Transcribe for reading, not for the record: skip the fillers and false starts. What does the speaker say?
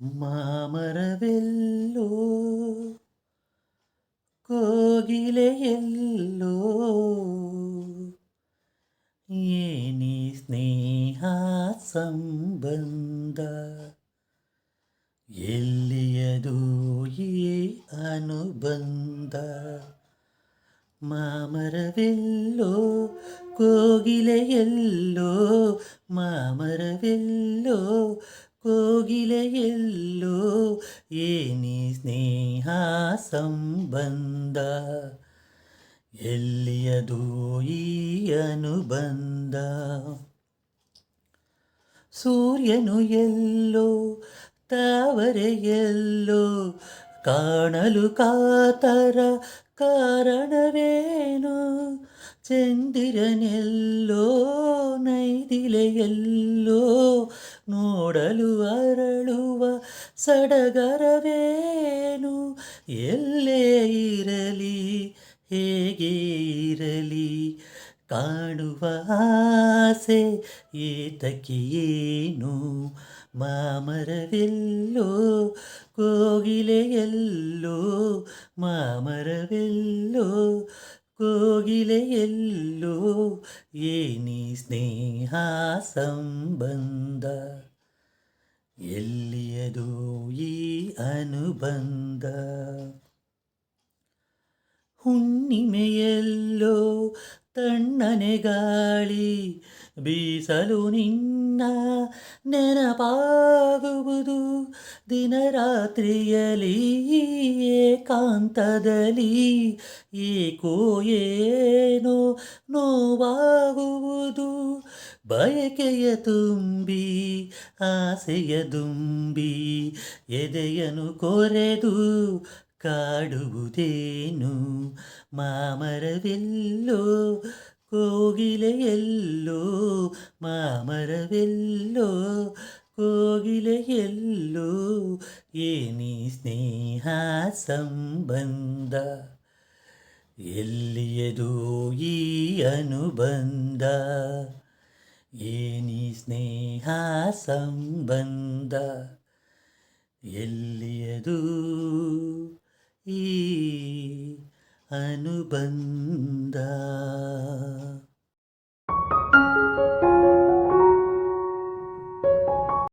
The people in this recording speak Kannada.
ಮಾಮರವೆಲ್ಲೋ ಕೋಗಿಲೆಯೆಲ್ಲೋ ಏನಿ ಸ್ನೇಹ ಸಂಬಂಧ ಎಲ್ಲಿಯದು ಈ ಅನುಬಂಧ ಮಾಮರವೆಲ್ಲೋ ಕೋಗಿಲೆಯೆಲ್ಲೋ ಮಾಮರವೆಲ್ಲೋ ಕೋಗಿಲೆಯೆಲ್ಲೋ ಏನಿ ಸ್ನೇಹ ಸಂಬಂಧ ಎಲ್ಲಿಯದು ಈ ಅನುಬಂಧ ಸೂರ್ಯನು ಎಲ್ಲೋ ತಾವರೆಯೆಲ್ಲೋ ಕಾಣಲು ಕಾತರ ಕಾರಣವೇನು ಚಂದಿರನೆಲ್ಲೋ ನೈದಿಲೆಯೆಲ್ಲೋ ನೋಡಲು ಅರಳುವ ಸಡಗರವೇನು ಎಲ್ಲೇ ಇರಲಿ ಹೇಗೆ ಇರಲಿ ಕಾಣುವ ಆಸೆ ಏತಕ್ಕೆ ಏನು ಮಾಮರವೆಲ್ಲೋ ಕೋಗಿಲೆಯೆಲ್ಲೋ ಮಾಮರವೆಲ್ಲೋ ಕೋಗಿಲೆಯೆಲ್ಲೋ ಏನಿ ಸ್ನೇಹ ಸಂಬಂಧ ಎಲ್ಲಿಯದು ಈ ಅನುಬಂಧ ಹುಣ್ಣಿಮೆಯೆಲ್ಲೋ ತಣ್ಣನೆ ಗಾಳಿ ಬೀಸಲು ನಿನ್ನ ನೆನಪಾಗುವುದು ದಿನರಾತ್ರಿಯಲಿ ಏಕಾಂತದಲ್ಲಿ ಏಕೋ ಏನೋ ನೋವಾಗುವುದು ಬಯಕೆಯ ತುಂಬಿ ಆಸೆಯ ದುಂಬಿ ಎದೆಯನು ಕೊರೆದು ಕಾಡುವುದೇನು ಮಾಮರವೆಲ್ಲೋ ಕೋಗಿಲೆಯೆಲ್ಲೋ ಮಾಮರವೆಲ್ಲೋ ಕೋಗಿಲೆಯೆಲ್ಲೋ ಏನಿ ಸ್ನೇಹ ಸಂಬಂಧ ಎಲ್ಲಿಯದು ಈ ಅನುಬಂಧ ಏನಿ ಸ್ನೇಹ ಸಂಬಂಧ ಎಲ್ಲಿಯದು ಈ ಅನುಬಂಧ.